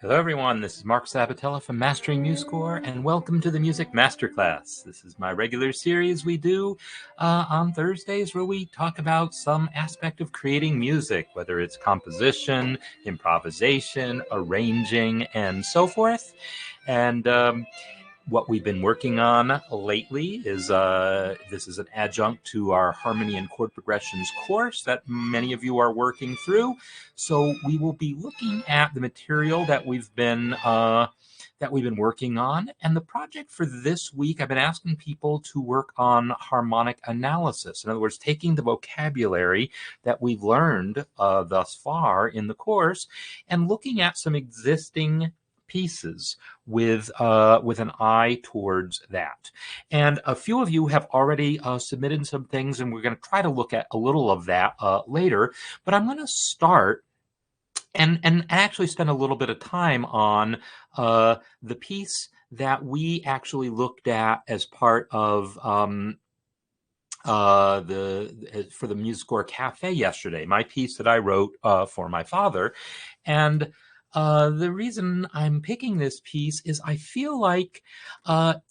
Hello everyone, this is Marc Sabatella from Mastering MuseScore, and welcome to the Music Masterclass. This is my regular series we do on Thursdays where we talk about some aspect of creating music, whether it's composition, improvisation, arranging, and so forth. And what we've been working on lately is this is an adjunct to our Harmony and Chord Progressions course that many of you are working through. So we will be looking at the material that we've been working on. And the project for this week, I've been asking people to work on harmonic analysis. In other words, taking the vocabulary that we've learned thus far in the course and looking at some existing pieces with an eye towards that. And a few of you have already submitted some things, and we're going to try to look at a little of that later. But I'm going to start and actually spend a little bit of time on the piece that we actually looked at as part of for the MuseScore Cafe yesterday, my piece that I wrote for my father. And the reason I'm picking this piece is I feel like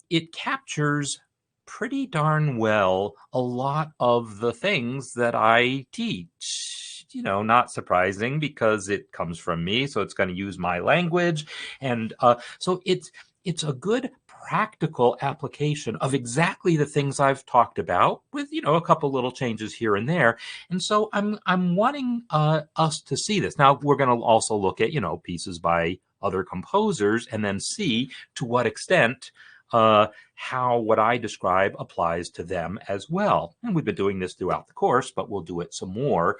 it captures pretty darn well a lot of the things that I teach. You know, not surprising because it comes from me, so it's going to use my language. And so it's a good practical application of exactly the things I've talked about with, you know, a couple little changes here and there. And so I'm wanting us to see this. Now, we're going to also look at, you know, pieces by other composers and then see to what extent how what I describe applies to them as well. And we've been doing this throughout the course, but we'll do it some more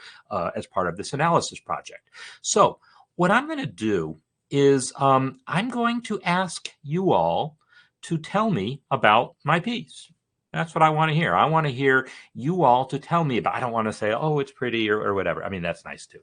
as part of this analysis project. So what I'm going to do is I'm going to ask you all to tell me about my piece. That's what I want to hear. I want to hear you all to tell me about. I don't want to say, oh, it's pretty or whatever. I mean, that's nice too.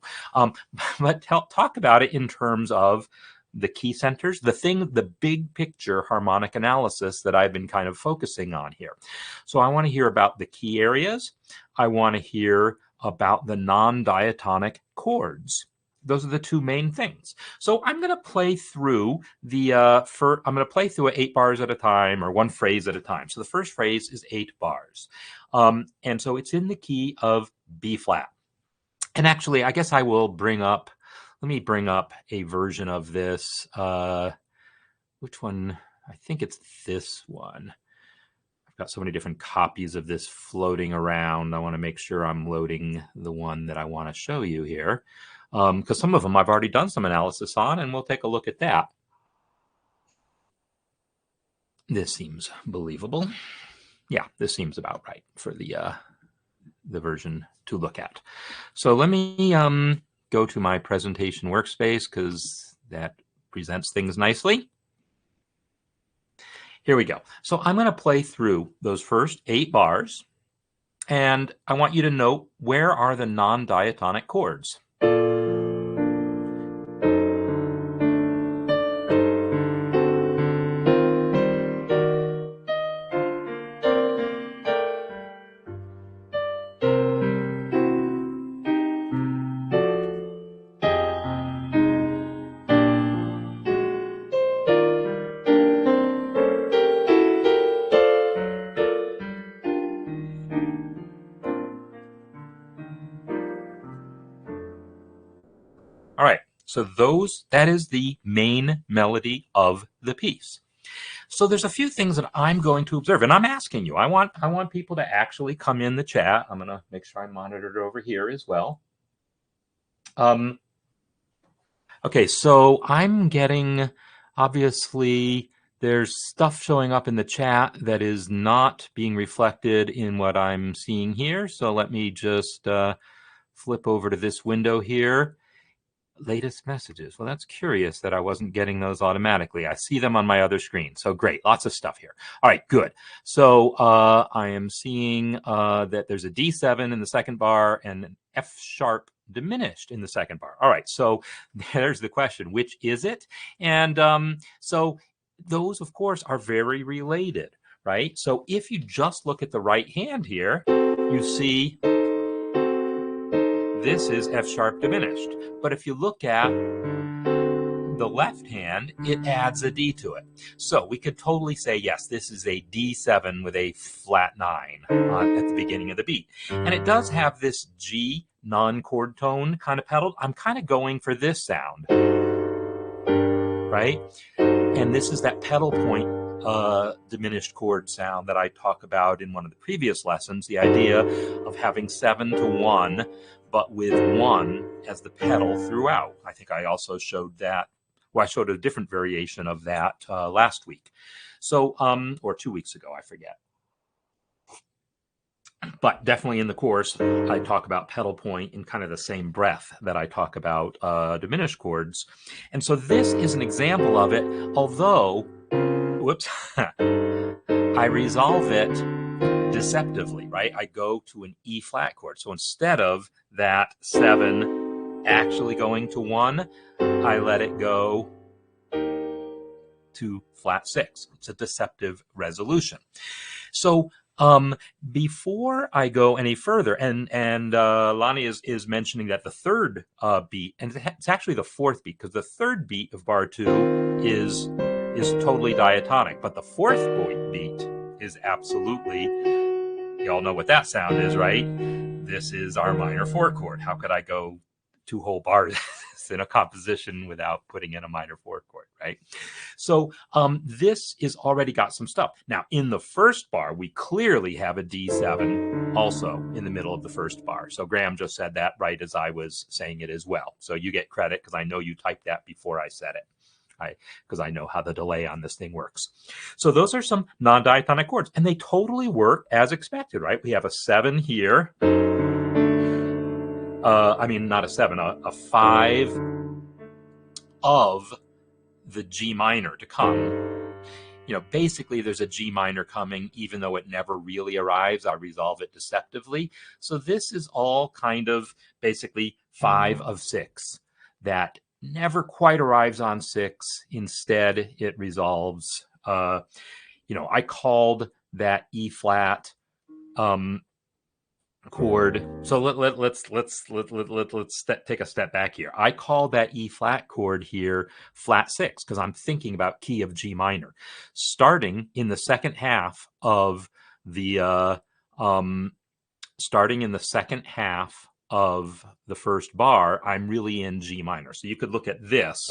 But talk about it in terms of the key centers, the big picture harmonic analysis that I've been kind of focusing on here. So I want to hear about the key areas. I want to hear about the non-diatonic chords. Those are the two main things. So I'm going to play through I'm going to play through 8 bars at a time or one phrase at a time. So the first phrase is 8 bars. And so it's in the key of B flat. And actually, I guess I will let me bring up a version of this. Which one? I think it's this one. I've got so many different copies of this floating around. I want to make sure I'm loading the one that I want to show you here. Because some of them I've already done some analysis on, and we'll take a look at that. This seems believable. Yeah, this seems about right for the version to look at. So let me go to my presentation workspace because that presents things nicely. Here we go. So I'm going to play through those first 8 bars, and I want you to note where are the non-diatonic chords. All right, so that is the main melody of the piece. So there's a few things that I'm going to observe, and I'm asking you. I want people to actually come in the chat. I'm going to make sure I monitor it over here as well. Okay, so I'm getting, obviously, there's stuff showing up in the chat that is not being reflected in what I'm seeing here. So let me just flip over to this window here. Latest messages. Well, that's curious that I wasn't getting those automatically. I see them on my other screen. So great. Lots of stuff here. All right, good. So I am seeing that there's a D7 in the second bar and an F sharp diminished in the second bar. All right, so there's the question. Which is it? And so those, of course, are very related, right? So if you just look at the right hand here, you see this is F sharp diminished. But if you look at the left hand, it adds a D to it. So we could totally say, yes, this is a D7 with a flat 9 at the beginning of the beat. And it does have this G non-chord tone kind of pedal. I'm kind of going for this sound, right? And this is that pedal point diminished chord sound that I talk about in one of the previous lessons, the idea of having 7 to 1, but with 1 as the pedal throughout. I think I also showed that. Well, I showed a different variation of that last week. So, or 2 weeks ago, I forget. But definitely in the course, I talk about pedal point in kind of the same breath that I talk about diminished chords. And so this is an example of it, although, whoops, I resolve it deceptively, right? I go to an E flat chord. So instead of that 7 actually going to 1, I let it go to flat 6. It's a deceptive resolution. So before I go any further, and Lonnie is mentioning that the third beat, and it's actually the fourth beat, because the third beat of bar 2 is totally diatonic, but the fourth beat is absolutely, you all know what that sound is, right? This is our minor 4 chord. How could I go 2 whole bars in a composition without putting in a minor 4 chord, right? So this is already got some stuff. Now, in the first bar, we clearly have a D7 also in the middle of the first bar. So Graham just said that right as I was saying it as well. So you get credit because I know you typed that before I said it, because I know how the delay on this thing works. So those are some non-diatonic chords, and they totally work as expected, right? We have a 7 here. I mean, not a 7, a 5 of the G minor to come. You know, basically there's a G minor coming, even though it never really arrives. I resolve it deceptively. So this is all kind of basically 5 of 6 that never quite arrives on 6. Instead, it resolves. You know, I called that E flat chord. So let's take a step back here. I call that E flat chord here flat 6 because I'm thinking about key of G minor. Starting in the second half of the first bar, I'm really in G minor. So you could look at this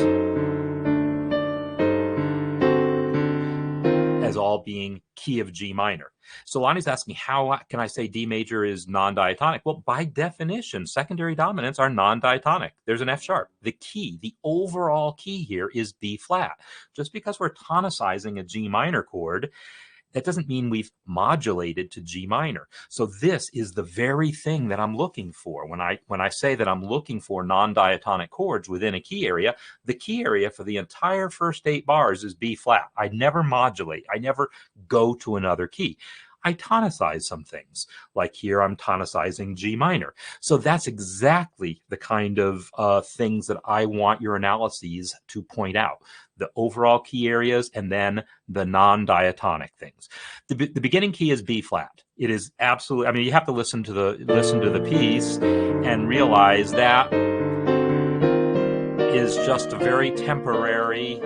as all being key of G minor. So Lonnie's asking, how can I say D major is non-diatonic? Well, by definition, secondary dominants are non-diatonic. There's an F sharp. The key, the overall key here is B flat. Just because we're tonicizing a G minor chord, that doesn't mean we've modulated to G minor. So this is the very thing that I'm looking for. When I say that I'm looking for non-diatonic chords within a key area, the key area for the entire first 8 bars is B flat. I never modulate. I never go to another key. I tonicize some things. Like here, I'm tonicizing G minor. So that's exactly the kind of things that I want your analyses to point out. The overall key areas and then the non-diatonic things. The beginning key is B flat. It is absolutely, I mean, you have to listen to the piece and realize that is just a very temporary.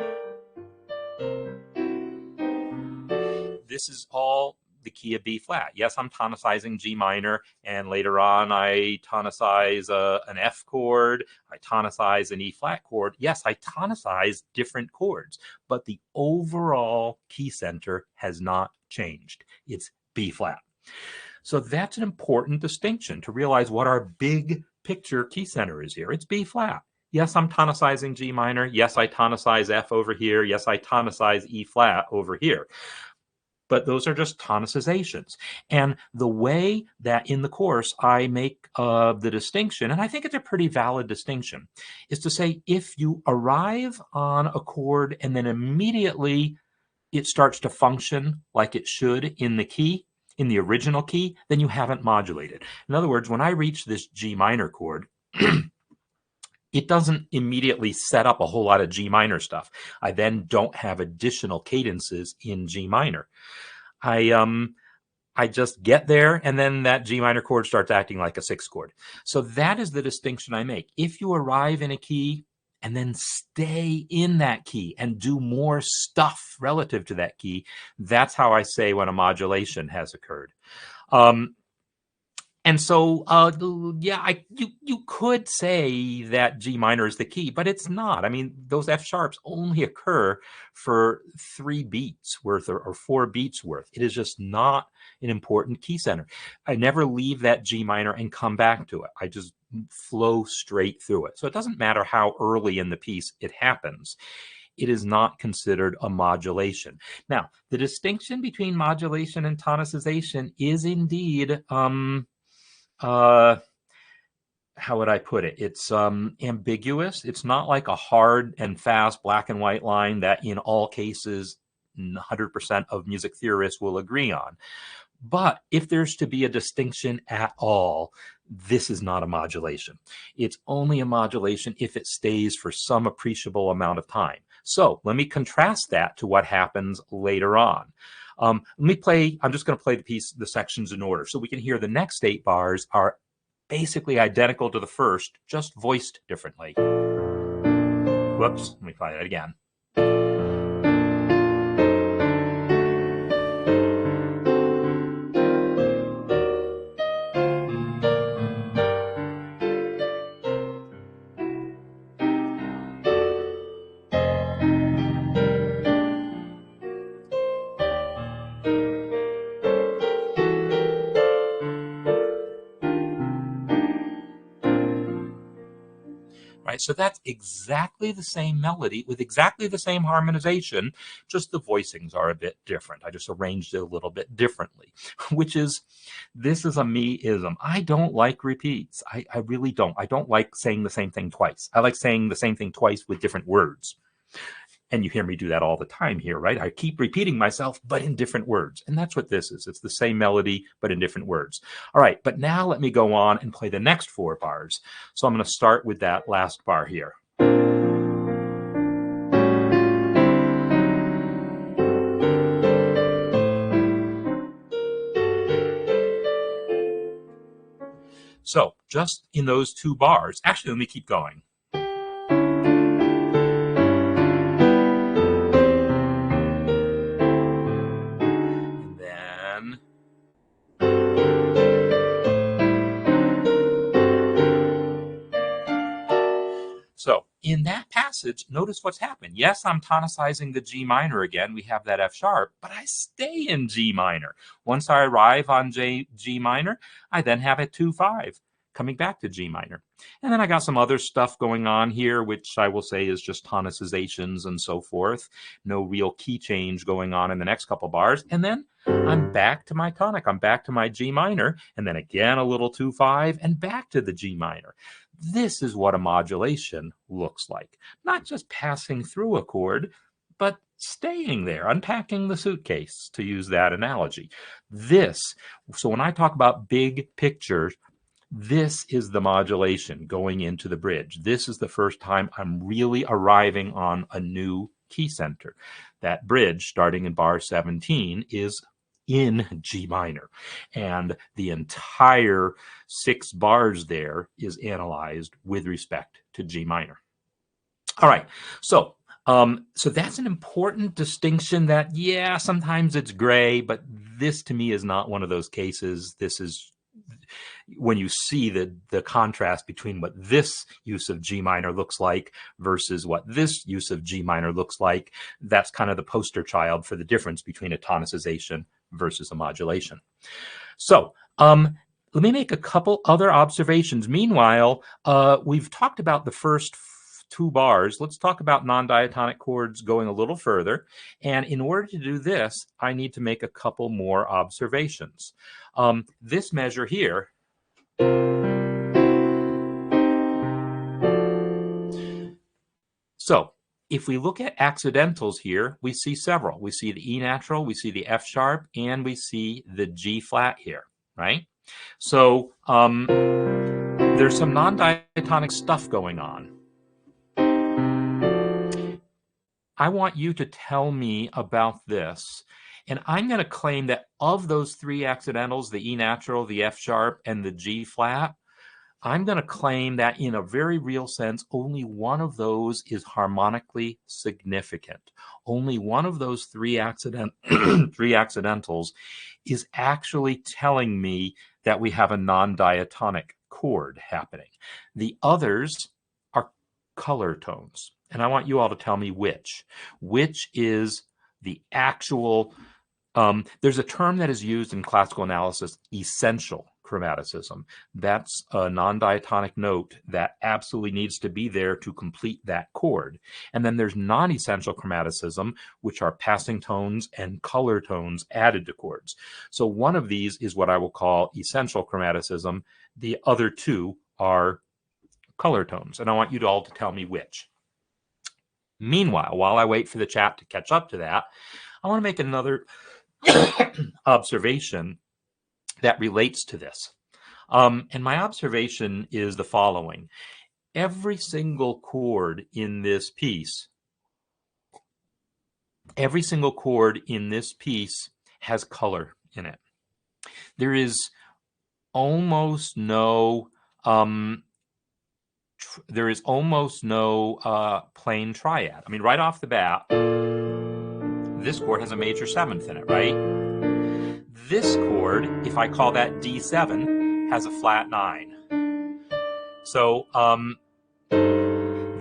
This is all the key of B flat. Yes, I'm tonicizing G minor, and later on I tonicize an F chord, I tonicize an E flat chord. Yes, I tonicize different chords, but the overall key center has not changed. It's B flat. So that's an important distinction to realize what our big picture key center is here. It's B flat. Yes, I'm tonicizing G minor. Yes, I tonicize F over here. Yes, I tonicize E flat over here. But those are just tonicizations. And the way that in the course I make the distinction, and I think it's a pretty valid distinction, is to say if you arrive on a chord and then immediately it starts to function like it should in the key, in the original key, then you haven't modulated. In other words, when I reach this G minor chord, it doesn't immediately set up a whole lot of G minor stuff. I then don't have additional cadences in G minor. I just get there, and then that G minor chord starts acting like a 6 chord. So that is the distinction I make. If you arrive in a key and then stay in that key and do more stuff relative to that key. That's how I say when a modulation has occurred. And so, yeah, you could say that G minor is the key, but it's not. I mean, those F sharps only occur for 3 beats worth or 4 beats worth. It is just not an important key center. I never leave that G minor and come back to it. I just flow straight through it. So it doesn't matter how early in the piece it happens. It is not considered a modulation. Now, the distinction between modulation and tonicization is indeed how would I put it? It's ambiguous. It's not like a hard and fast black and white line that in all cases 100% of music theorists will agree on. But if there's to be a distinction at all, this is not a modulation. It's only a modulation if it stays for some appreciable amount of time. So let me contrast that to what happens later on. I'm just going to play the sections in order so we can hear the next 8 bars are basically identical to the first, just voiced differently. Whoops, let me try that again. Right, so that's exactly the same melody with exactly the same harmonization, just the voicings are a bit different. I just arranged it a little bit differently, this is a me-ism. I don't like repeats. I really don't. I don't like saying the same thing twice. I like saying the same thing twice with different words. And you hear me do that all the time here, right? I keep repeating myself, but in different words. And that's what this is. It's the same melody, but in different words. All right, but now let me go on and play the next 4 bars. So I'm going to start with that last bar here. So just in those 2 bars, actually, let me keep going. So in that passage, notice what's happened. Yes, I'm tonicizing the G minor again. We have that F sharp, but I stay in G minor. Once I arrive on G minor, I then have a 2-5 coming back to G minor. And then I got some other stuff going on here, which I will say is just tonicizations and so forth. No real key change going on in the next couple bars. And then I'm back to my tonic. I'm back to my G minor, and then again a little 2-5 and back to the G minor. This is what a modulation looks like. Not just passing through a chord, but staying there, unpacking the suitcase, to use that analogy. So when I talk about big pictures, this is the modulation going into the bridge. This is the first time I'm really arriving on a new key center. That bridge, starting in bar 17, is in G minor, and the entire 6 bars there is analyzed with respect to G minor. All right, so that's an important distinction that, yeah, sometimes it's gray, but this to me is not one of those cases. This is when you see the contrast between what this use of G minor looks like versus what this use of G minor looks like. That's kind of the poster child for the difference between a tonicization versus a modulation. So let me make a couple other observations. Meanwhile, we've talked about the first 2 bars. Let's talk about non-diatonic chords going a little further. And in order to do this, I need to make a couple more observations. This measure here, so if we look at accidentals here, we see several. We see the E natural, we see the F sharp, and we see the G flat here, right? So there's some non-diatonic stuff going on. I want you to tell me about this. And I'm going to claim that of those 3 accidentals, the E natural, the F sharp, and the G flat, I'm going to claim that in a very real sense, only one of those is harmonically significant. Only one of those three accidentals is actually telling me that we have a non-diatonic chord happening. The others are color tones. And I want you all to tell me which is the actual. There's a term that is used in classical analysis, essential chromaticism. That's a non-diatonic note that absolutely needs to be there to complete that chord. And then there's non-essential chromaticism, which are passing tones and color tones added to chords. So one of these is what I will call essential chromaticism. The other two are color tones. And I want you all to tell me which. Meanwhile, while I wait for the chat to catch up to that, I want to make another observation that relates to this. And my observation is the following. Every single chord in this piece, has color in it. There is almost no plain triad. I mean, right off the bat, this chord has a major seventh in it, right? This chord, if I call that D7, has a flat 9. So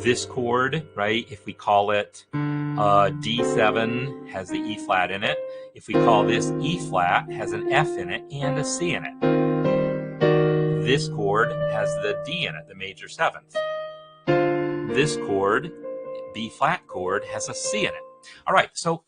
this chord, right, if we call it D7, has the E flat in it. If we call this E flat, has an F in it and a C in it. This chord has the D in it, the major seventh. This chord, B flat chord, has a C in it. All right, so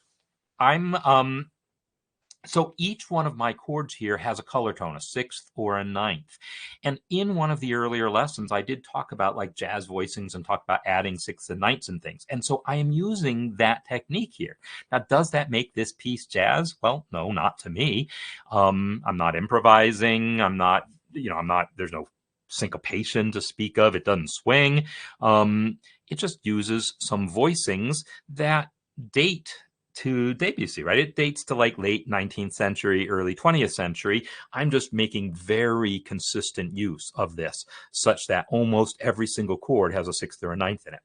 so each one of my chords here has a color tone, a sixth or a ninth. And in one of the earlier lessons, I did talk about like jazz voicings and talk about adding sixths and ninths and things. And so I am using that technique here. Now, does that make this piece jazz? Well, no, not to me. I'm not improvising. There's no syncopation to speak of. It doesn't swing. It just uses some voicings that date to Debussy, right? It dates to like late 19th century, early 20th century. I'm just making very consistent use of this, such that almost every single chord has a sixth or a ninth in it.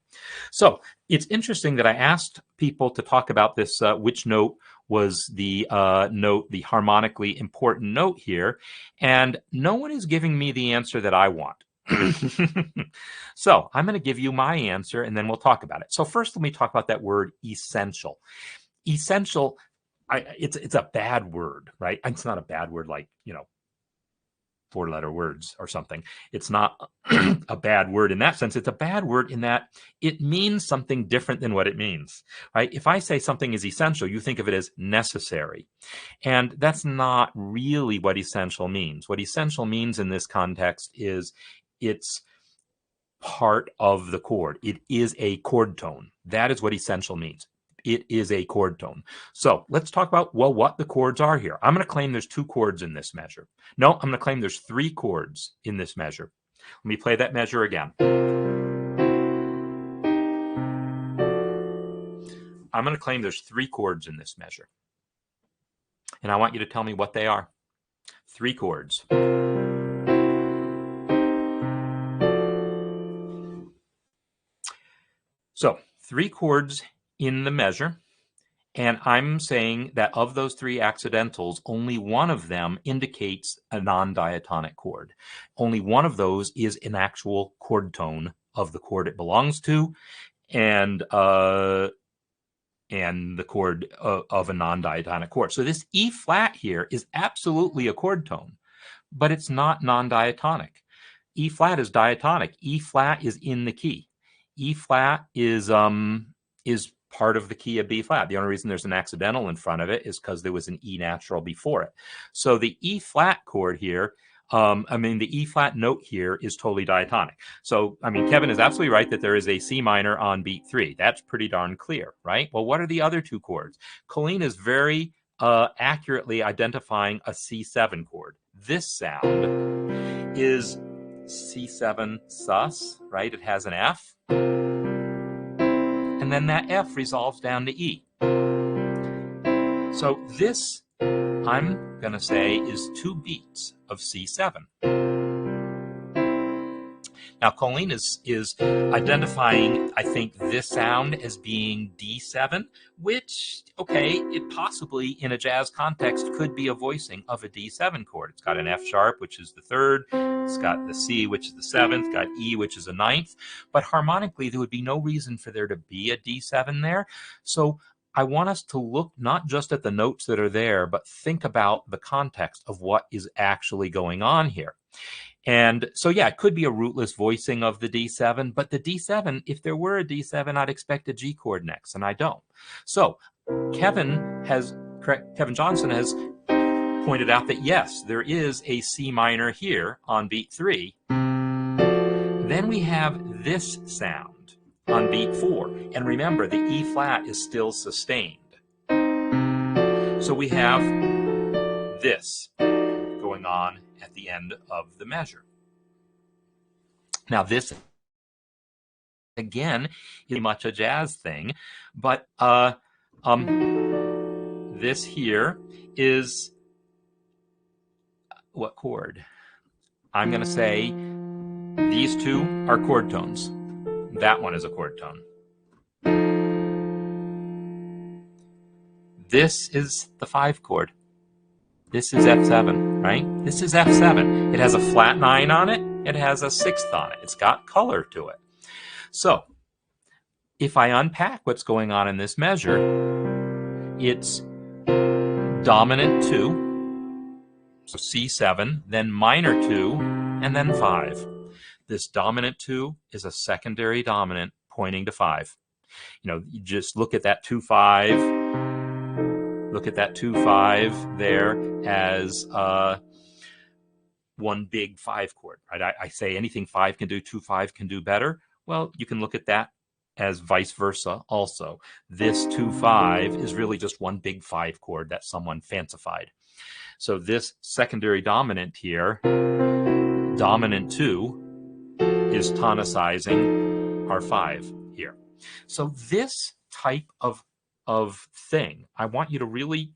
So it's interesting that I asked people to talk about this, which note was the harmonically important note here, and no one is giving me the answer that I want. So I'm going to give you my answer, and then we'll talk about it. So first, let me talk about that word essential. Essential, it's a bad word, right? It's not a bad word like, 4-letter words or something. It's not a bad word in that sense. It's a bad word in that it means something different than what it means, right? If I say something is essential, you think of it as necessary. And that's not really what essential means. What essential means in this context is it's part of the chord. It is a chord tone. That is what essential means. It is a chord tone. So let's talk about, well, what the chords are here. I'm going to claim there's 2 chords in this measure. No, I'm going to claim there's 3 chords in this measure. Let me play that measure again. I'm going to claim there's 3 chords in this measure. And I want you to tell me what they are. 3 chords. So 3 chords in the measure, and I'm saying that of those 3 accidentals, only one of them indicates a non-diatonic chord. Only one of those is an actual chord tone of the chord it belongs to, and the chord of a non-diatonic chord. So this E flat here is absolutely a chord tone, but it's not non-diatonic. E flat is diatonic. E flat is in the key. E flat is part of the key of B flat. The only reason there's an accidental in front of it is because there was an E natural before it. So the E flat chord here, the E flat note here is totally diatonic. So, Kevin is absolutely right that there is a C minor on beat 3. That's pretty darn clear, right? Well, what are the other 2 chords? Colleen is very accurately identifying a C7 chord. This sound is C7 sus, right? It has an F. And then that F resolves down to E. So this, I'm going to say, is 2 beats of C7. Now, Colleen is identifying, I think, this sound as being D7, which, okay, it possibly in a jazz context could be a voicing of a D7 chord. It's got an F sharp, which is the third. It's got the C, which is the seventh. Got E, which is a ninth. But harmonically, there would be no reason for there to be a D7 there. So I want us to look not just at the notes that are there, but think about the context of what is actually going on here. And so, yeah, it could be a rootless voicing of the D7, but the D7, if there were a D7, I'd expect a G chord next, and I don't. So Kevin Johnson has pointed out that, yes, there is a C minor here on beat 3. Then we have this sound on beat 4. And remember, the E flat is still sustained. So we have this going on at the end of the measure. Now this, again, is much a jazz thing, but this here is what chord? I'm going to say these two are chord tones. That one is a chord tone. This is the 5 chord. This is F7, right? This is F7. It has a flat 9 on it. It has a 6th on it. It's got color to it. So if I unpack what's going on in this measure, it's dominant 2, so C7, then minor 2, and then 5. This dominant 2 is a secondary dominant pointing to 5. You know, you just look at that 2-5. Look at that 2-5 there as one big 5 chord, right? I say anything 5 can do, 2-5 can do better. Well, you can look at that as vice versa also. This 2-5 is really just one big 5 chord that someone fancified. So this secondary dominant here, dominant 2, is tonicizing our 5 here. So this type of thing, I want you to really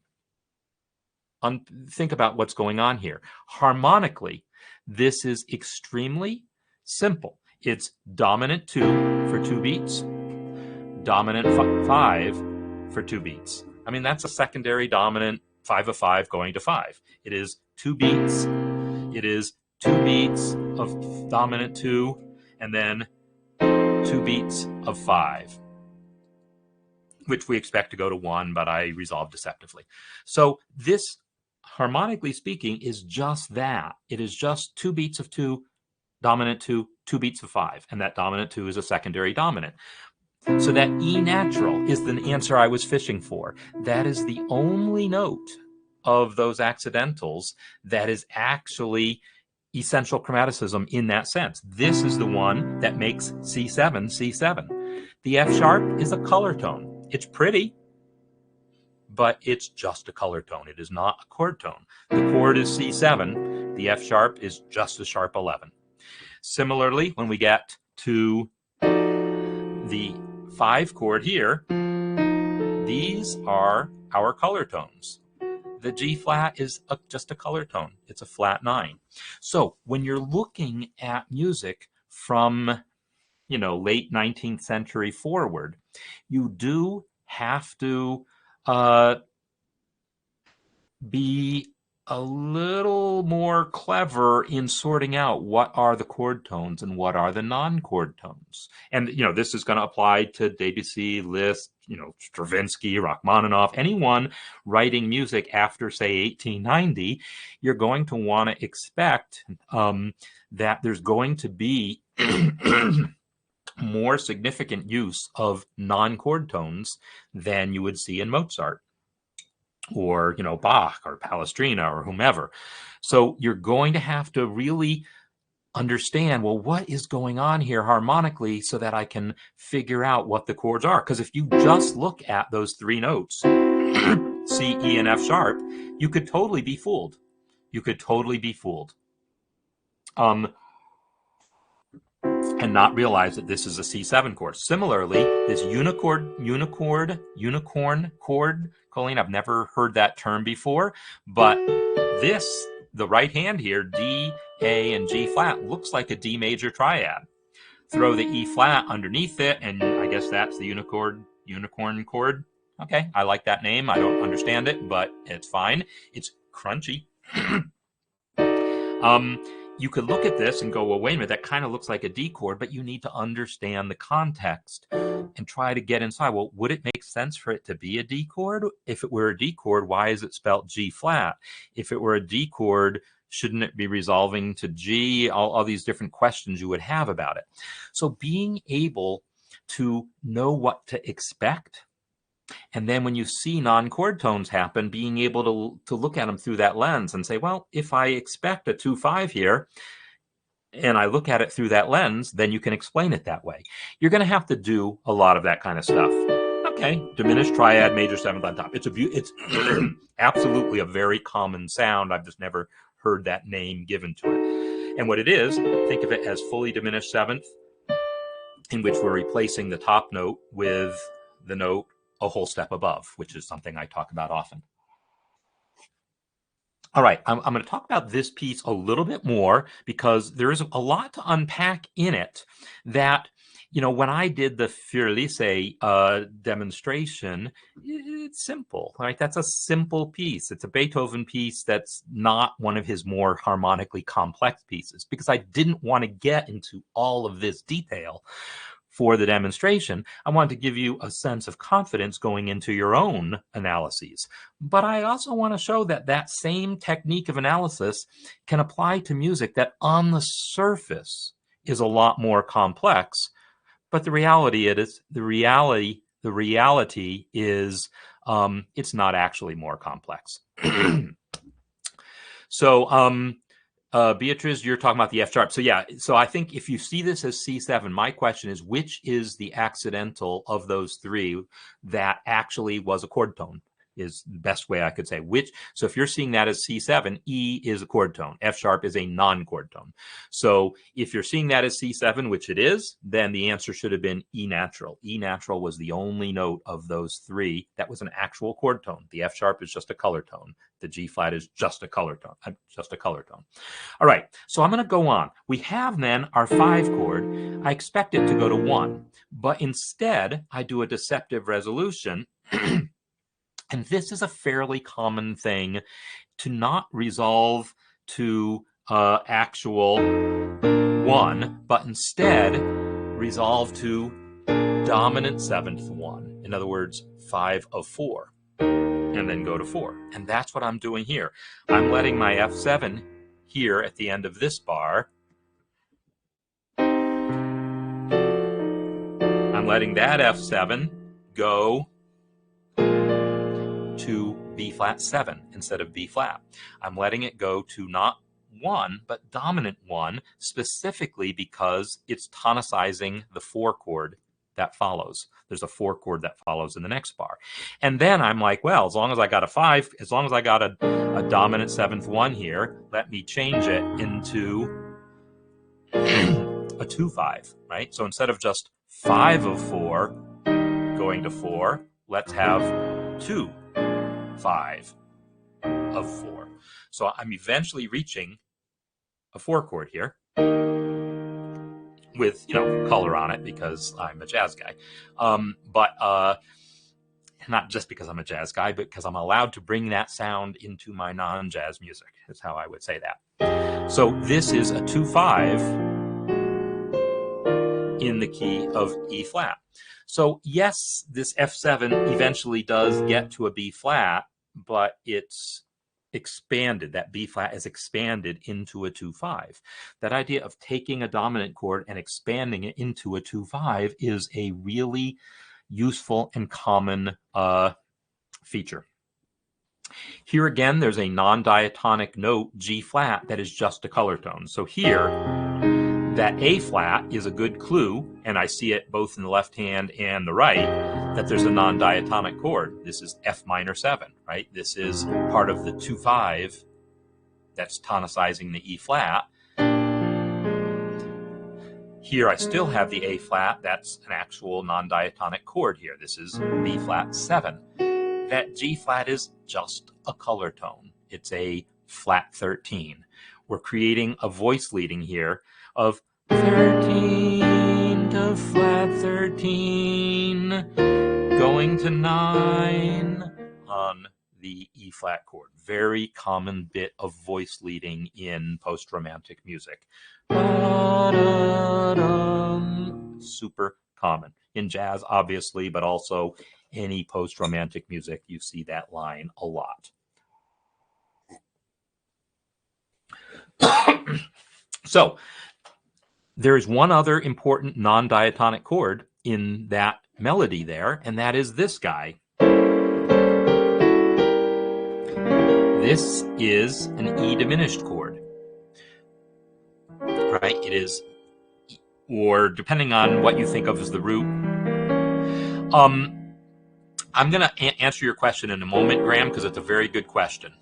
think about what's going on here. Harmonically, this is extremely simple. It's dominant 2 for 2 beats, dominant 5 for 2 beats. I mean, that's a secondary dominant 5 of 5 going to 5. It is 2 beats. It is 2 beats of dominant 2 and then 2 beats of 5, which we expect to go to 1, but I resolve deceptively. So this, harmonically speaking, is just that. It is just 2 beats of 2, dominant 2, 2 beats of 5, and that dominant 2 is a secondary dominant. So that E natural is the answer I was fishing for. That is the only note of those accidentals that is actually essential chromaticism in that sense. This is the one that makes C7 C7. The F sharp is a color tone. It's pretty, but it's just a color tone. It is not a chord tone. The chord is C7. The F sharp is just a sharp 11. Similarly, when we get to the 5 chord here, these are our color tones. The G flat is just a color tone. It's a flat 9. So when you're looking at music from, you know, late 19th century forward, you do have to be a little more clever in sorting out what are the chord tones and what are the non-chord tones. And, you know, this is going to apply to Debussy, Liszt, you know, Stravinsky, Rachmaninoff, anyone writing music after, say, 1890. You're going to want to expect that there's going to be more significant use of non-chord tones than you would see in Mozart or, you know, Bach or Palestrina or whomever. So you're going to have to really understand, well, what is going on here harmonically so that I can figure out what the chords are. Because if you just look at those 3 notes, C, E, and F sharp, you could totally be fooled. You could totally be fooled. And not realize that this is a C7 chord. Similarly, this unicorn chord, Colleen, I've never heard that term before, but this, the right hand here, D, A, and G flat, looks like a D major triad. throw the E flat underneath it, and I guess that's the unicorn chord. Okay, I like that name. I don't understand it, but it's fine. It's crunchy. You could look at this and go, well, wait a minute, that kind of looks like a D chord, but you need to understand the context and try to get inside. Well, would it make sense for it to be a D chord? If it were a D chord, why is it spelled G flat? If it were a D chord, shouldn't it be resolving to G? All these different questions you would have about it. So being able to know what to expect, and then when you see non-chord tones happen, being able to look at them through that lens and say, well, if I expect a 2-5 here, and I look at it through that lens, then you can explain it that way. You're going to have to do a lot of that kind of stuff. Okay, diminished triad, major seventh on top. It's absolutely a very common sound. I've just never heard that name given to it. And what it is, think of it as fully diminished seventh, in which we're replacing the top note with the note a whole step above, which is something I talk about often. All right, I'm going to talk about this piece a little bit more because there is a lot to unpack in it that, you know, when I did the Fürlise demonstration, it's simple, right? That's a simple piece. It's a Beethoven piece that's not one of his more harmonically complex pieces because I didn't want to get into all of this detail for the demonstration. I wanted to give you a sense of confidence going into your own analyses. But I also want to show that that same technique of analysis can apply to music that on the surface is a lot more complex. But the reality is it's not actually more complex. So Beatrice, you're talking about the F sharp. So yeah, so I think if you see this as C7, my question is, which is the accidental of those three that actually was a chord tone? Is the best way I could say. So if you're seeing that as C7, E is a chord tone. F sharp is a non-chord tone. So if you're seeing that as C7, which it is, then the answer should have been E natural. E natural was the only note of those three that was an actual chord tone. The F sharp is just a color tone. The G flat is just a color tone. All right, so I'm going to go on. We have then our 5 chord. I expect it to go to 1, but instead I do a deceptive resolution. And this is a fairly common thing to not resolve to actual 1, but instead resolve to dominant 7th 1. In other words, 5 of 4, and then go to 4. And that's what I'm doing here. I'm letting my F7 here at the end of this bar. I'm letting that F7 go to B flat 7 instead of B flat. I'm letting it go to not 1, but dominant 1, specifically because it's tonicizing the 4 chord that follows. There's a 4 chord that follows in the next bar. And then I'm like, well, as long as I got a 5, as long as I got a dominant 7th 1 here, let me change it into a 2-5, right? So instead of just 5 of 4 going to 4, let's have 2 5 of 4. So I'm eventually reaching a 4 chord here with, you know, color on it because I'm a jazz guy. But not just because I'm a jazz guy, but because I'm allowed to bring that sound into my non-jazz music, is how I would say that. So this is a 2-5 in the key of E flat. So yes, this F7 eventually does get to a B flat, but it's expanded. That B flat is expanded into a 2-5. That idea of taking a dominant chord and expanding it into a 2-5 is a really useful and common feature. Here again, there's a non-diatonic note, G flat, that is just a color tone. So here, that A flat is a good clue, and I see it both in the left hand and the right, that there's a non-diatonic chord. This is F minor 7, right? This is part of the 2-5 that's tonicizing the E flat. Here I still have the A flat. That's an actual non-diatonic chord here. This is B flat 7. That G flat is just a color tone. It's a flat 13. We're creating a voice leading here of 13. 13, going to 9 on the E flat chord. Very common bit of voice leading in post-romantic music. Super common. In jazz, obviously, but also any post-romantic music, you see that line a lot. So there is one other important non-diatonic chord in that melody there, and that is this guy. This is an E diminished chord, right? It is, or depending on what you think of as the root. I'm going to answer your question in a moment, Graham, because it's a very good question.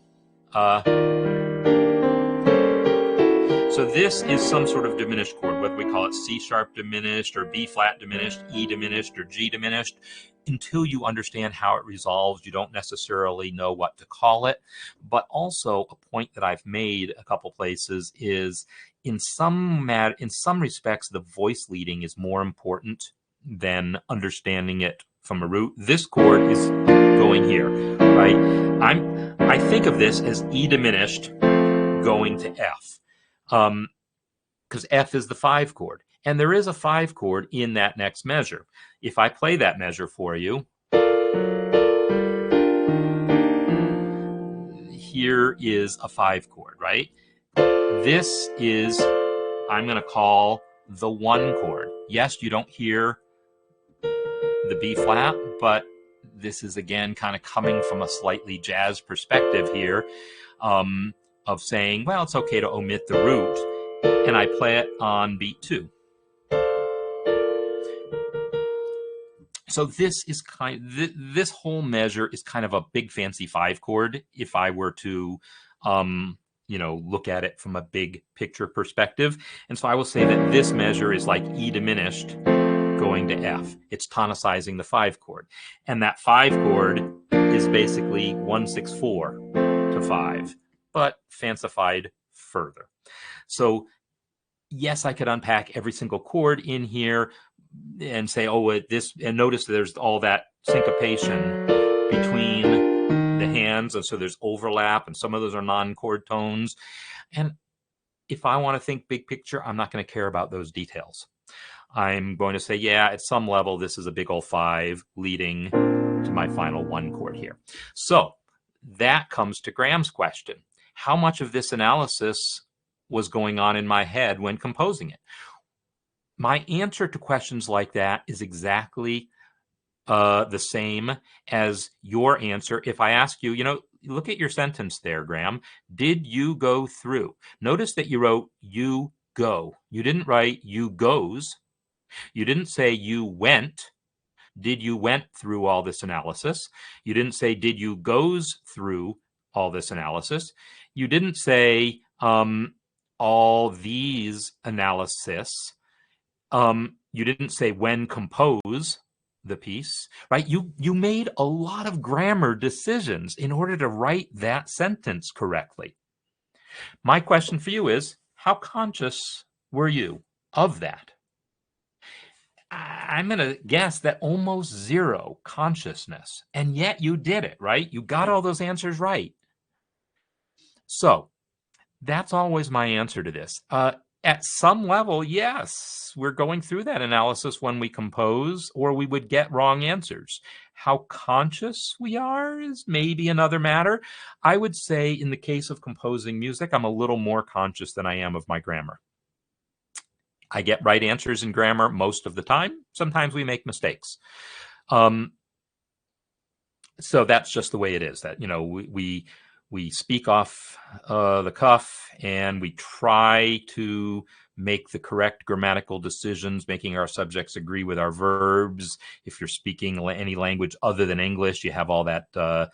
So this is some sort of diminished chord, whether we call it C sharp diminished or B flat diminished, E diminished or G diminished. Until you understand how it resolves, you don't necessarily know what to call it. But also a point that I've made a couple places is in some respects, the voice leading is more important than understanding it from a root. This chord is going here, right? I think of this as E diminished going to F. Because F is the 5 chord, and there is a 5 chord in that next measure. If I play that measure for you, here is a 5 chord, right? This is, I'm going to call the 1 chord. Yes, you don't hear the B flat, but this is again kind of coming from a slightly jazz perspective here, of saying, well, it's okay to omit the root. And I play it on beat 2. So this is this whole measure is kind of a big fancy 5 chord if I were to look at it from a big picture perspective. And so I will say that this measure is like E diminished going to F. It's tonicizing the 5 chord. And that 5 chord is basically 1-6-4 to 5, but fancified further. So yes, I could unpack every single chord in here and say, oh, this, and notice there's all that syncopation between the hands, and so there's overlap, and some of those are non-chord tones. And if I want to think big picture, I'm not going to care about those details. I'm going to say, yeah, at some level, this is a big old 5 leading to my final 1 chord here. So that comes to Graham's question. How much of this analysis was going on in my head when composing it? My answer to questions like that is exactly the same as your answer. If I ask you, look at your sentence there, Graham. Did you go through? Notice that you wrote you go. You didn't write you goes. You didn't say you went. Did you went through all this analysis? You didn't say did you goes through all this analysis? You didn't say all these analysis. You didn't say when compose the piece, right? You made a lot of grammar decisions in order to write that sentence correctly. My question for you is, how conscious were you of that? I'm going to guess that almost zero consciousness, and yet you did it, right? You got all those answers right. So that's always my answer to this. At some level, yes, we're going through that analysis when we compose, or we would get wrong answers. How conscious we are is maybe another matter. I would say in the case of composing music, I'm a little more conscious than I am of my grammar. I get right answers in grammar most of the time. Sometimes we make mistakes. So that's just the way it is, that, we speak off the cuff, and we try to make the correct grammatical decisions, making our subjects agree with our verbs. If you're speaking any language other than English, you have all that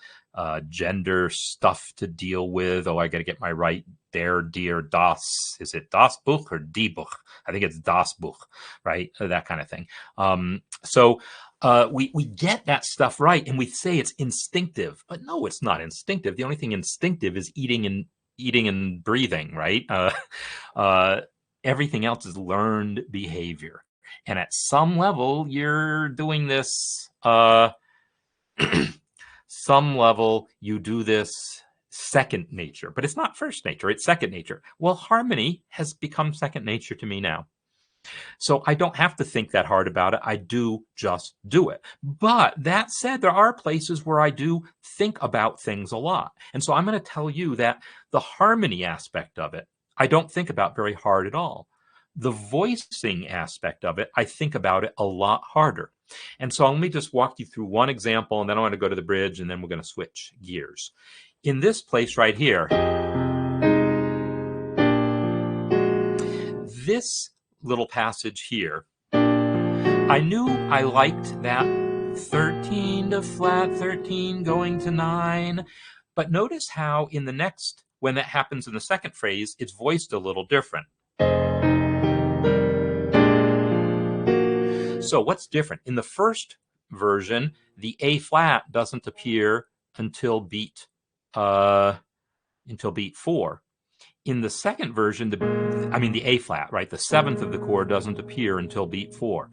gender stuff to deal with. Oh, I got to get my right there, dear, das. Is it das Buch or die Buch? I think it's das Buch, right? That kind of thing. So we get that stuff right, and we say it's instinctive, but no, it's not instinctive. The only thing instinctive is eating and breathing, right? Everything else is learned behavior. And at some level, you're doing this, some level, you do this second nature, but it's not first nature, it's second nature. Well, harmony has become second nature to me now. So I don't have to think that hard about it. I do just do it. But that said, there are places where I do think about things a lot. And so I'm going to tell you that the harmony aspect of it, I don't think about very hard at all. The voicing aspect of it, I think about it a lot harder. And so let me just walk you through one example, and then I want to go to the bridge, and then we're going to switch gears. In this place right here, this little passage here, I knew I liked that 13 to flat 13 going to 9, but notice how in the next, when that happens in the second phrase, it's voiced a little different. So what's different? In the first version, the A flat doesn't appear until beat 4. In the second version, the A flat, right? The seventh of the chord doesn't appear until beat 4.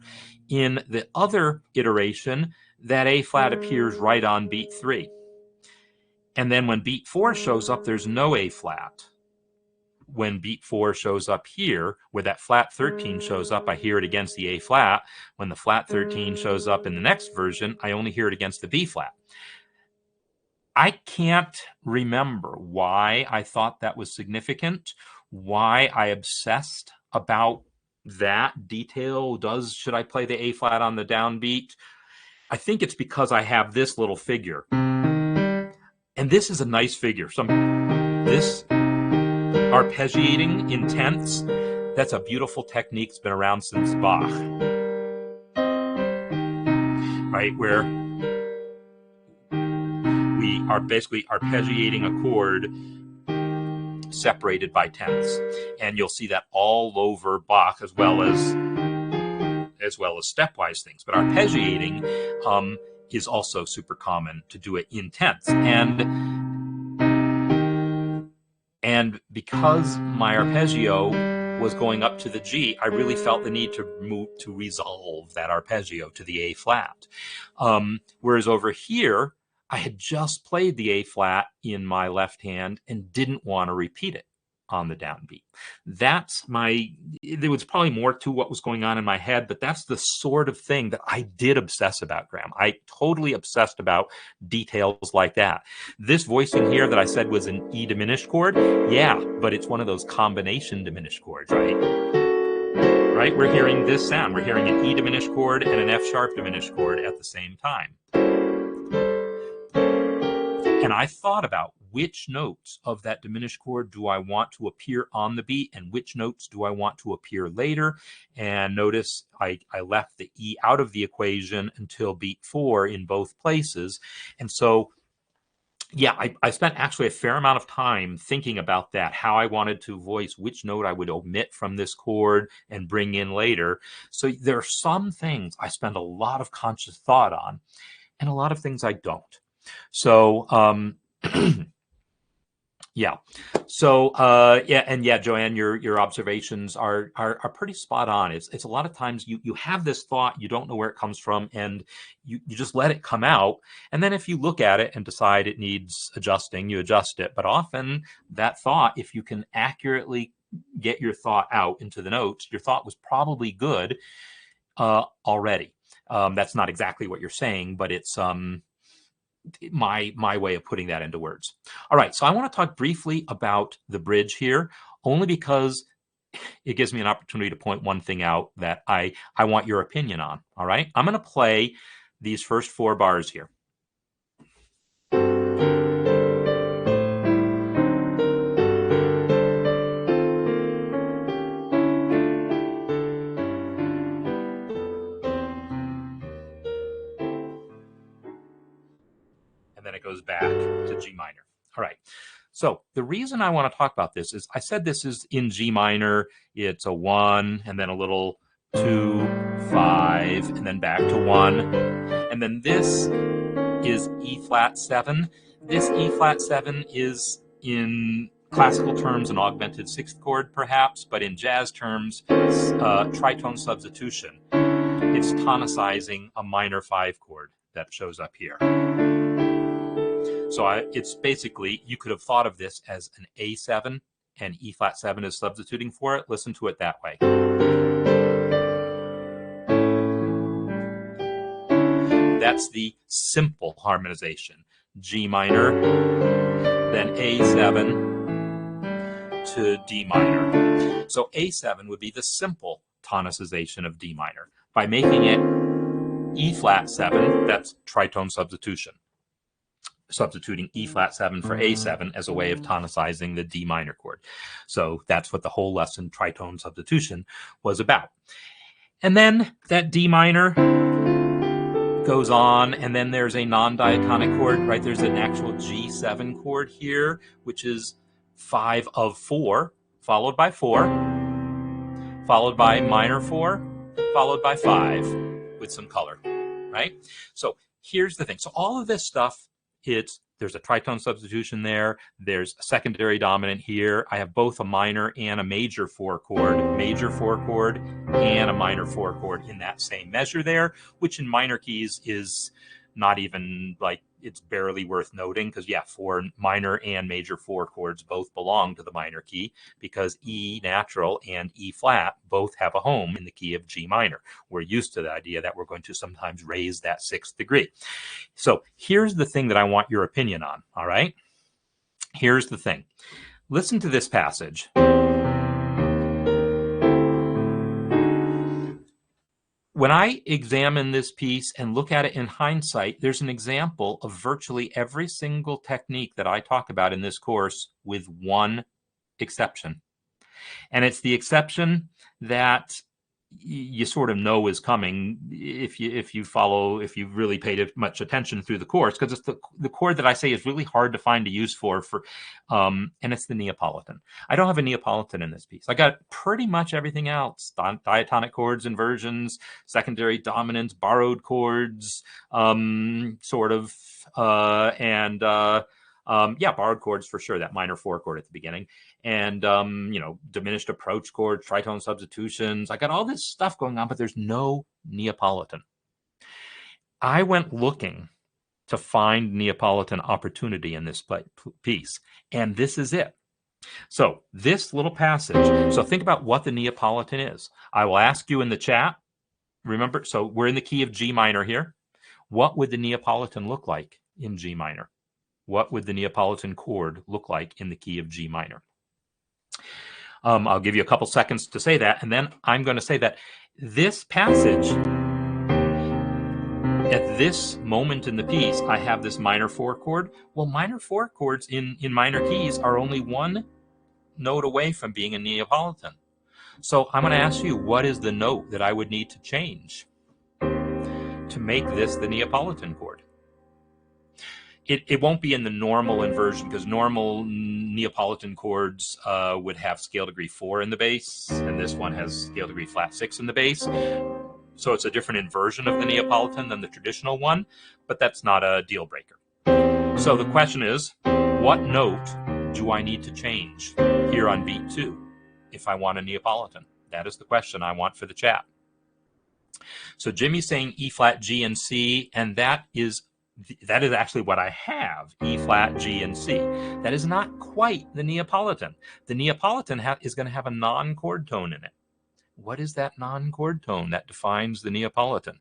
In the other iteration, that A flat appears right on beat 3. And then when beat 4 shows up, there's no A flat. When beat 4 shows up here, where that flat 13 shows up, I hear it against the A flat. When the flat 13 shows up in the next version, I only hear it against the B flat. I can't remember why I thought that was significant, why I obsessed about that detail. Should I play the A flat on the downbeat? I think it's because I have this little figure. And this is a nice figure. This arpeggiating in tenths, that's a beautiful technique. It's been around since Bach. Right, where we are basically arpeggiating a chord separated by tenths. And you'll see that all over Bach as well as stepwise things. But arpeggiating is also super common to do it in tenths. And because my arpeggio was going up to the G, I really felt the need to resolve that arpeggio to the A flat. Whereas over here, I had just played the A flat in my left hand and didn't want to repeat it on the downbeat. There was probably more to what was going on in my head, but that's the sort of thing that I did obsess about, Graham. I totally obsessed about details like that. This voicing here that I said was an E diminished chord, yeah, but it's one of those combination diminished chords, right? Right? We're hearing this sound. We're hearing an E diminished chord and an F sharp diminished chord at the same time. And I thought about which notes of that diminished chord do I want to appear on the beat and which notes do I want to appear later. And notice I left the E out of the equation until beat 4 in both places. And so, yeah, I spent actually a fair amount of time thinking about that, how I wanted to voice which note I would omit from this chord and bring in later. So there are some things I spend a lot of conscious thought on and a lot of things I don't. So, yeah. So, Joanne, your observations are pretty spot on. It's a lot of times you have this thought, you don't know where it comes from, and you just let it come out. And then if you look at it and decide it needs adjusting, you adjust it. But often that thought, if you can accurately get your thought out into the notes, your thought was probably good already. That's not exactly what you're saying, but it's my way of putting that into words. All right, so I want to talk briefly about the bridge here, only because it gives me an opportunity to point one thing out that I want your opinion on. All right, I'm going to play these first 4 bars here. And then it goes back to G minor. All right. So the reason I want to talk about this is I said this is in G minor. It's a 1 and then a little 2, 5, and then back to 1. And then this is E flat 7. This E flat 7 is in classical terms, an augmented sixth chord, perhaps, but in jazz terms, it's tritone substitution. It's tonicizing a minor 5 chord that shows up here. So it's basically, you could have thought of this as an A7, and E flat 7 is substituting for it. Listen to it that way. That's the simple harmonization. G minor, then A7 to D minor. So A7 would be the simple tonicization of D minor. By making it E flat 7, that's tritone substitution. Substituting E flat 7 for A7 as a way of tonicizing the D minor chord. So that's what the whole lesson, tritone substitution, was about. And then that D minor goes on, and then there's a non-diatonic chord, right? There's an actual G7 chord here, which is 5 of 4, followed by 4, followed by minor 4, followed by 5 with some color, right? So here's the thing. So all of this stuff, there's a tritone substitution there. There's a secondary dominant here. I have both a minor and a major 4 chord, and a minor 4 chord in that same measure there, which in minor keys is not even like, it's barely worth noting, because yeah, 4 minor and major 4 chords both belong to the minor key, because E natural and E flat both have a home in the key of G minor. We're used to the idea that we're going to sometimes raise that 6th degree. So here's the thing that I want your opinion on, all right? Here's the thing. Listen to this passage. When I examine this piece and look at it in hindsight, there's an example of virtually every single technique that I talk about in this course, with one exception. And it's the exception that you sort of know is coming if you really paid much attention through the course, because it's the chord that I say is really hard to find a use for and it's the Neapolitan. I don't have a Neapolitan in this piece. I got pretty much everything else: diatonic chords, inversions, secondary dominants, borrowed chords, borrowed chords for sure, that minor 4 chord at the beginning, and diminished approach chords, tritone substitutions. I got all this stuff going on, but there's no Neapolitan. I went looking to find Neapolitan opportunity in this piece, and this is it. So this little passage, so think about what the Neapolitan is. I will ask you in the chat, remember, so we're in the key of G minor here. What would the Neapolitan look like in G minor? What would the Neapolitan chord look like in the key of G minor? I'll give you a couple seconds to say that, and then I'm going to say that this passage, at this moment in the piece, I have this minor 4 chord. Well, minor 4 chords in minor keys are only one note away from being a Neapolitan. So I'm going to ask you, what is the note that I would need to change to make this the Neapolitan chord? It won't be in the normal inversion, because normal Neapolitan chords would have scale degree 4 in the bass, and this one has scale degree flat 6 in the bass. So it's a different inversion of the Neapolitan than the traditional one, but that's not a deal breaker. So the question is, what note do I need to change here on beat 2 if I want a Neapolitan? That is the question I want for the chat. So Jimmy's saying E flat, G, and C, and that is actually what I have, E flat, G, and C. That is not quite the Neapolitan. The Neapolitan is going to have a non-chord tone in it. What is that non-chord tone that defines the Neapolitan?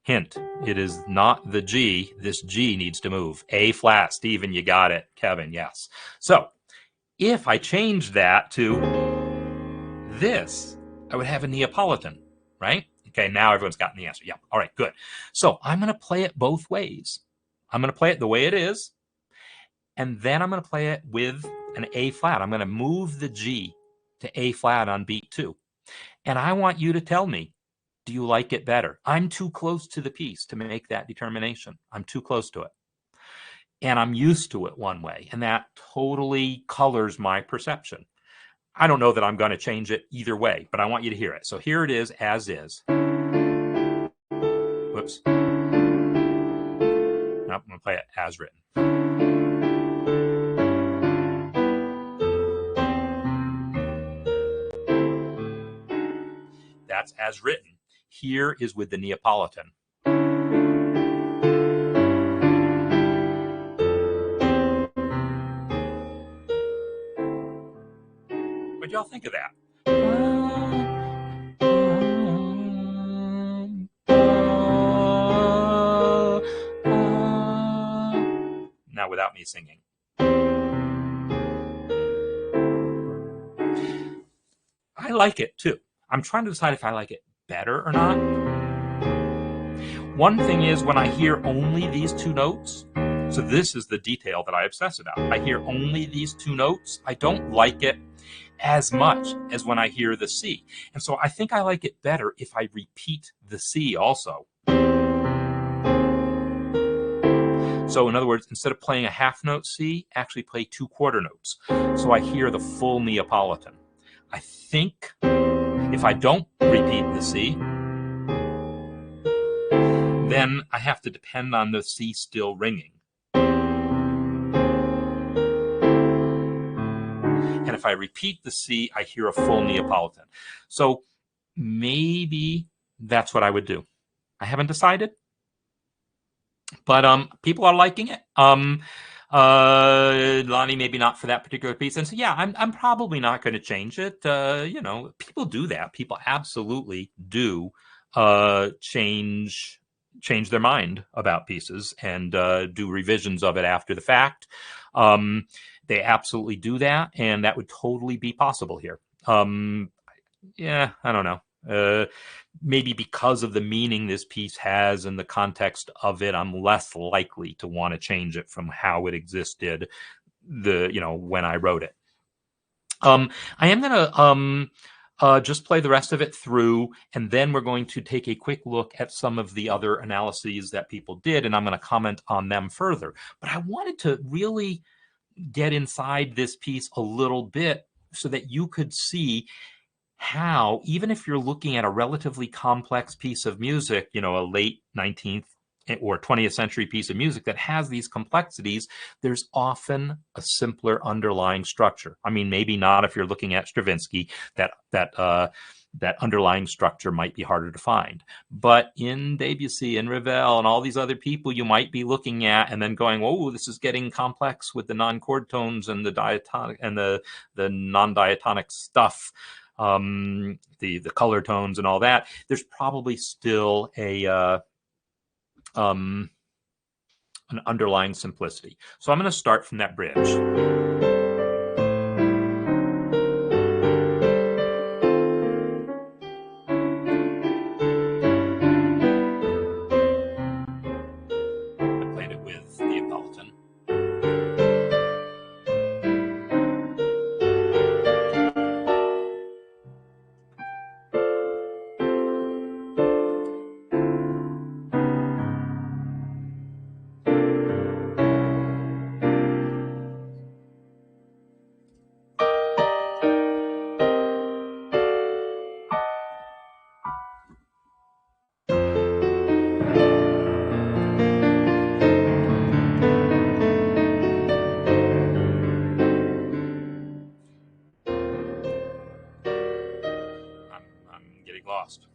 Hint, it is not the G. This G needs to move. A flat, Stephen, you got it. Kevin, yes. So if I change that to this, I would have a Neapolitan, right? Okay, now everyone's gotten the answer. Yeah, all right, good. So I'm going to play it both ways. I'm going to play it the way it is, and then I'm going to play it with an A flat. I'm going to move the G to A flat on beat 2. And I want you to tell me, do you like it better? I'm too close to the piece to make that determination. I'm too close to it. And I'm used to it one way, and that totally colors my perception. I don't know that I'm going to change it either way, but I want you to hear it. So here it is as is. Whoops. Nope, I'm going to play it as written. that's as written. Here is with the Neapolitan. What y'all think of that? Now without me singing. I like it too. I'm trying to decide if I like it better or not. One thing is when I hear only these two notes, so this is the detail that I obsess about. I hear only these two notes. I don't like it as much as when I hear the C. And so I think I like it better if I repeat the C also. So in other words, instead of playing a half note C, actually play 2 quarter notes. So I hear the full Neapolitan. I think if I don't repeat the C, then I have to depend on the C still ringing. And if I repeat the C, I hear a full Neapolitan. So maybe that's what I would do. I haven't decided, but people are liking it. Lonnie, maybe not for that particular piece. And so, yeah, I'm probably not going to change it. You know, people do that. People absolutely do change their mind about pieces and do revisions of it after the fact. They absolutely do that, and that would totally be possible here. Yeah, I don't know. Maybe because of the meaning this piece has and the context of it, I'm less likely to want to change it from how it existed when I wrote it. I am going to just play the rest of it through, and then we're going to take a quick look at some of the other analyses that people did, and I'm going to comment on them further. But I wanted to really get inside this piece a little bit so that you could see how, even if you're looking at a relatively complex piece of music, a late 19th or 20th century piece of music that has these complexities, there's often a simpler underlying structure. I mean, maybe not if you're looking at Stravinsky, that underlying structure might be harder to find. But in Debussy and Ravel and all these other people you might be looking at and then going, oh, this is getting complex with the non-chord tones and the diatonic and the non-diatonic stuff. The color tones and all that, there's probably still an underlying simplicity. So I'm going to start from that bridge. I played it with the Neapolitan. Lost.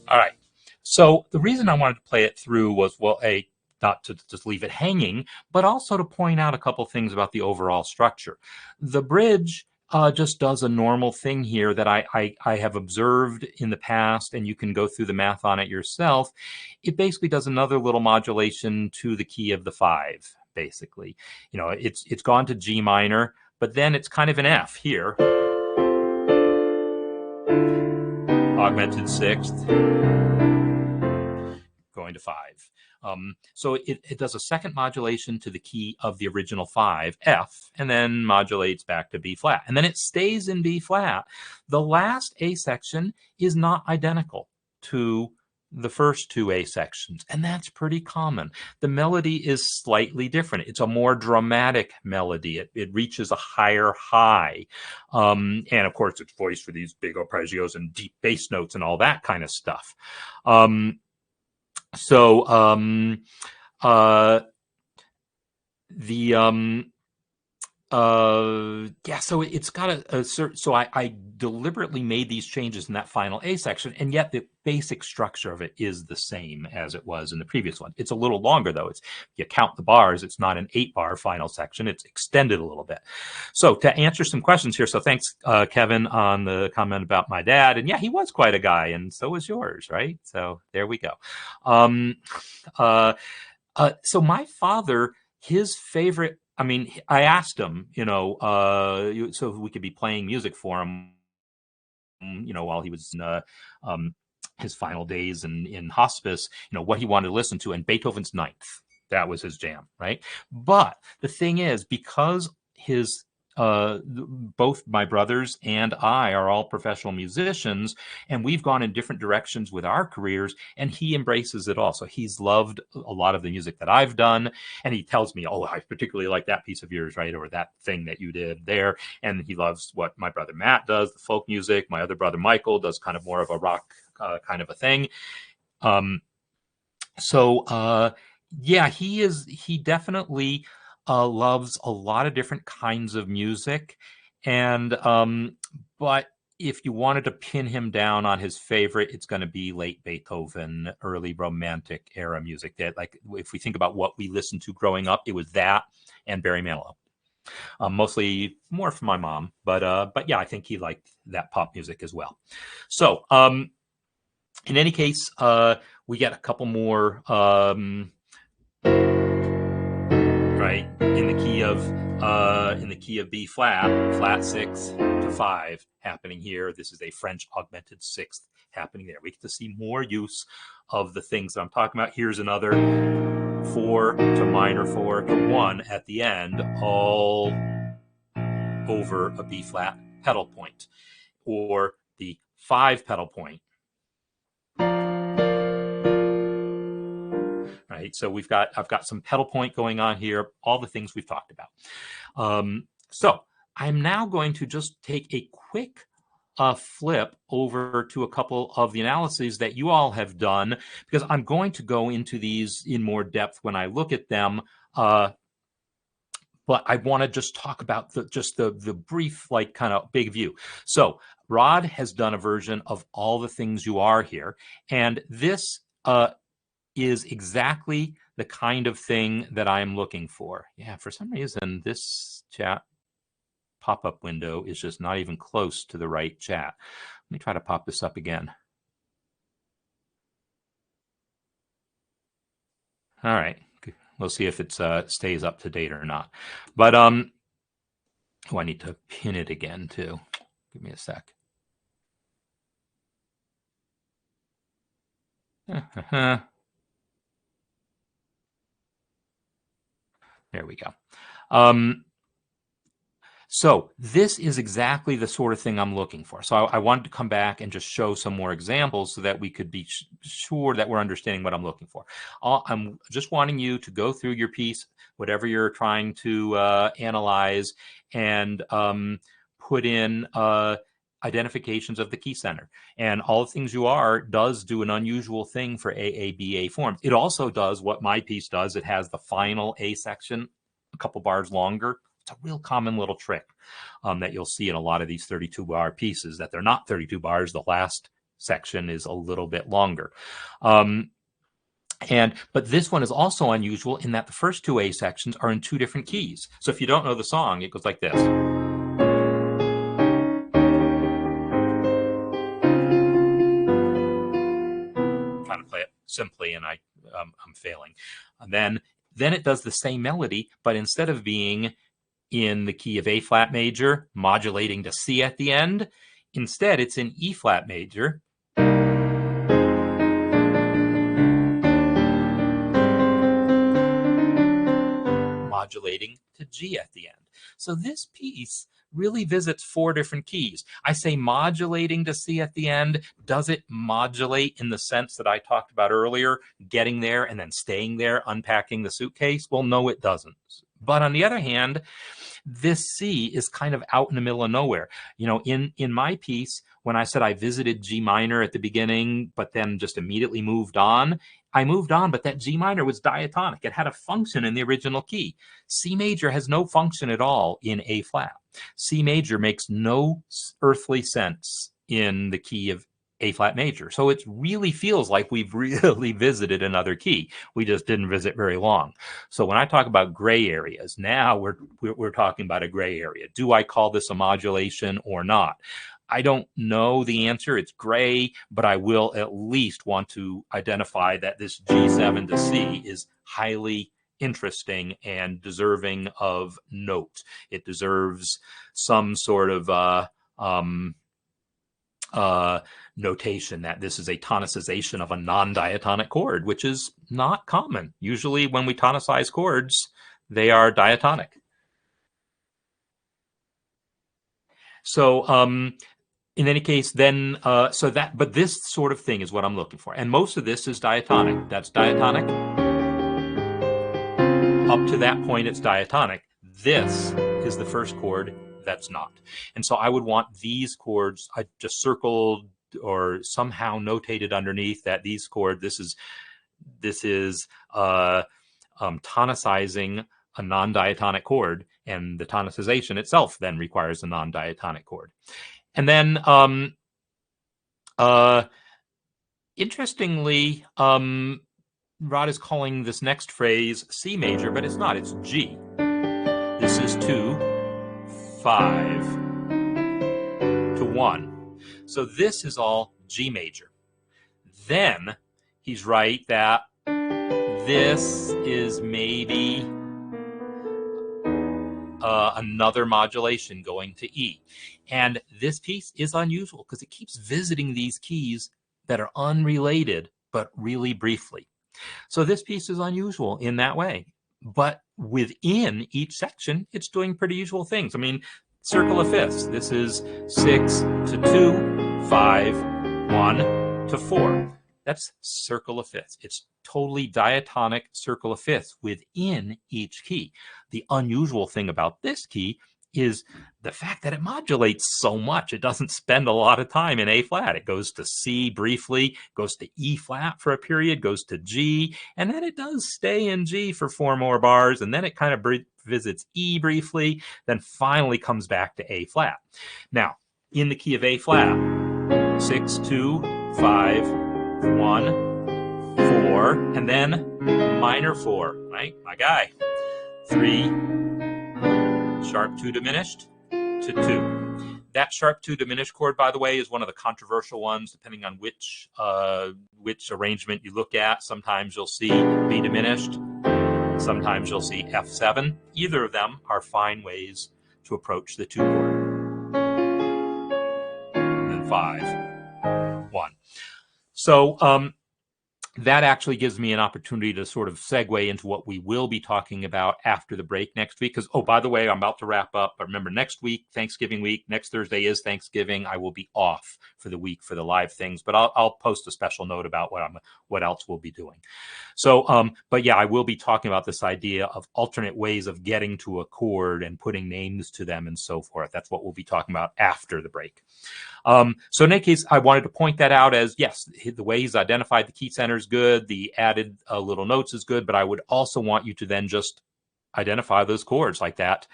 All right. So the reason I wanted to play it through was, well, not to just leave it hanging, but also to point out a couple things about the overall structure. The bridge just does a normal thing here that I have observed in the past, and you can go through the math on it yourself. It basically does another little modulation to the key of the 5, basically. It's gone to G minor, but then it's kind of an F here. Augmented 6th, going to 5. So it does a second modulation to the key of the original 5, F, and then modulates back to B flat. And then it stays in B flat. The last A section is not identical to the first two A sections, and that's pretty common. The melody is slightly different. It's a more dramatic melody. It reaches a higher high. And of course, it's voiced for these big arpeggios and deep bass notes and all that kind of stuff. So it's got a certain, so I deliberately made these changes in that final A section, and yet the basic structure of it is the same as it was in the previous one. It's a little longer though. If you count the bars, it's not an 8-bar final section. It's extended a little bit. So to answer some questions here, so thanks, Kevin, on the comment about my dad. And yeah, he was quite a guy, and so was yours, right? So there we go. So my father, his favorite, I mean, I asked him, so we could be playing music for him, while he was in his final days in hospice, what he wanted to listen to, and Beethoven's Ninth. That was his jam, right? But the thing is, because both my brothers and I are all professional musicians, and we've gone in different directions with our careers, and he embraces it all. So he's loved a lot of the music that I've done, and he tells me, oh, I particularly like that piece of yours, right? Or that thing that you did there. And he loves what my brother Matt does, the folk music. My other brother Michael does kind of more of a rock kind of a thing. Yeah, he definitely loves a lot of different kinds of music. And but if you wanted to pin him down on his favorite, it's going to be late Beethoven, early Romantic era music. That, like, if we think about what we listened to growing up, it was that and Barry Manilow. Mostly more from my mom, but yeah, I think he liked that pop music as well. So in any case, we get a couple more right in the key of B flat, flat 6 to 5 happening here. This is a French augmented 6th happening there. We get to see more use of the things that I'm talking about. Here's another 4 to minor 4 to 1 at the end, all over a B flat pedal point, or the 5 pedal point. Right, so I've got some pedal point going on here, all the things we've talked about. So I'm now going to just take a quick flip over to a couple of the analyses that you all have done, because I'm going to go into these in more depth when I look at them. But I want to just talk about the brief, like, kind of big view. So Rod has done a version of All the Things You Are here, and this is exactly the kind of thing that I am looking for. Yeah, for some reason, this chat pop-up window is just not even close to the right chat. Let me try to pop this up again. All right, we'll see if it stays up to date or not. But I need to pin it again too. Give me a sec. There we go. So this is exactly the sort of thing I'm looking for. So I wanted to come back and just show some more examples so that we could be sure that we're understanding what I'm looking for. I'm just wanting you to go through your piece, whatever you're trying to analyze, and put in identifications of the key center. And All the Things You Are does do an unusual thing for AABA forms. It also does what my piece does. It has the final A section a couple bars longer. It's a real common little trick that you'll see in a lot of these 32-bar pieces, that they're not 32 bars. The last section is a little bit longer. But this one is also unusual in that the first two A sections are in 2 different keys. So if you don't know the song, it goes like this. I'm trying to play it simply, and I'm failing. And then it does the same melody, but instead of being in the key of A flat major, modulating to C at the end, instead it's in E flat major, modulating to G at the end. So this piece really visits 4 different keys. I say modulating to C at the end. Does it modulate in the sense that I talked about earlier, getting there and then staying there, unpacking the suitcase? Well, no, it doesn't. But on the other hand, this C is kind of out in the middle of nowhere. You know, in my piece, when I said I visited G minor at the beginning, but then just immediately moved on, I moved on, but that G minor was diatonic. It had a function in the original key. C major has no function at all in A flat. C major makes no earthly sense in the key of A flat major. So it really feels like we've really visited another key. We just didn't visit very long. So when I talk about gray areas, now we're talking about a gray area. Do I call this a modulation or not? I don't know the answer. It's gray, but I will at least want to identify that this G7 to C is highly interesting and deserving of note. It deserves some sort of notation that this is a tonicization of a non-diatonic chord, which is not common. Usually when we tonicize chords, they are diatonic. So in any case, then, but this sort of thing is what I'm looking for. And most of this is diatonic. That's diatonic. Up to that point, it's diatonic. This is the first chord that's not. And so I would want these chords, I just circled or somehow notated underneath that these chords, this is tonicizing a non-diatonic chord, and the tonicization itself then requires a non-diatonic chord. And then, interestingly, Rod is calling this next phrase C major, but it's not, it's G. This is 2, 5 to 1. So this is all G major. Then he's right that this is maybe another modulation going to E. And this piece is unusual because it keeps visiting these keys that are unrelated, but really briefly. So this piece is unusual in that way. But within each section, it's doing pretty usual things. I mean, circle of fifths. This is 6 to 2, 5, 1 to 4. That's circle of fifths. It's totally diatonic circle of fifths within each key. The unusual thing about this key is the fact that it modulates so much. It doesn't spend a lot of time in A flat. It goes to C briefly, goes to E flat for a period, goes to G, and then it does stay in G for 4 more bars, and then it kind of visits E briefly, then finally comes back to A flat. Now, in the key of A flat, 6, 2, 5, 1, 4, and then minor 4, right? My guy. 3, sharp 2 diminished to 2. That sharp 2 diminished chord, by the way, is one of the controversial ones, depending on which arrangement you look at. Sometimes you'll see B diminished. Sometimes you'll see F7. Either of them are fine ways to approach the 2 chord. And then 5, 1. So that actually gives me an opportunity to sort of segue into what we will be talking about after the break next week. Because, oh, by the way, I'm about to wrap up. But remember, next week, Thanksgiving week, next Thursday is Thanksgiving. I will be off for the week for the live things. But I'll post a special note about what else we'll be doing. So, but yeah, I will be talking about this idea of alternate ways of getting to a chord and putting names to them and so forth. That's what we'll be talking about after the break. So in any case, I wanted to point that out as, yes, the way he's identified the key center is good. The added little notes is good. But I would also want you to then just identify those chords like that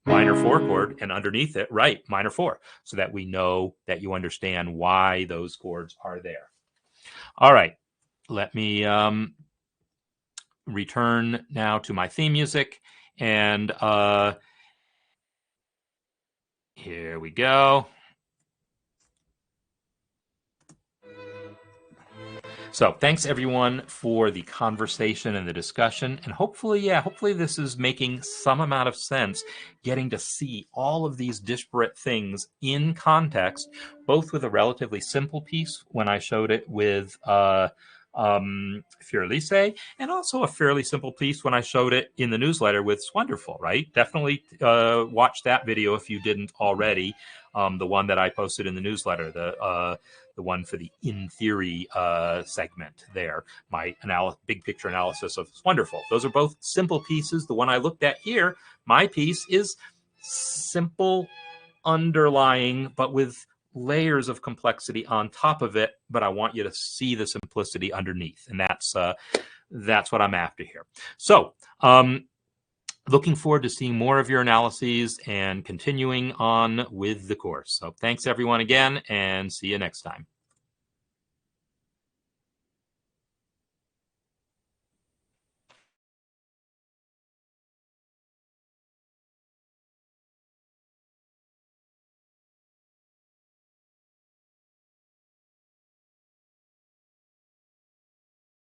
minor 4 chord and underneath it, right, minor 4, so that we know that you understand why those chords are there. All right, let me return now to my theme music. And here we go. So thanks everyone for the conversation and the discussion. And hopefully this is making some amount of sense, getting to see all of these disparate things in context, both with a relatively simple piece when I showed it with Fior Lise, and also a fairly simple piece when I showed it in the newsletter with Wonderful, right? Definitely watch that video if you didn't already. The one that I posted in the newsletter, the one for the in theory segment there, my big picture analysis of Wonderful. Those are both simple pieces. The one I looked at here, my piece, is simple underlying, but with layers of complexity on top of it, but I want you to see the simplicity underneath, and that's what I'm after here. So looking forward to seeing more of your analyses and continuing on with the course. So thanks everyone again, and see you next time.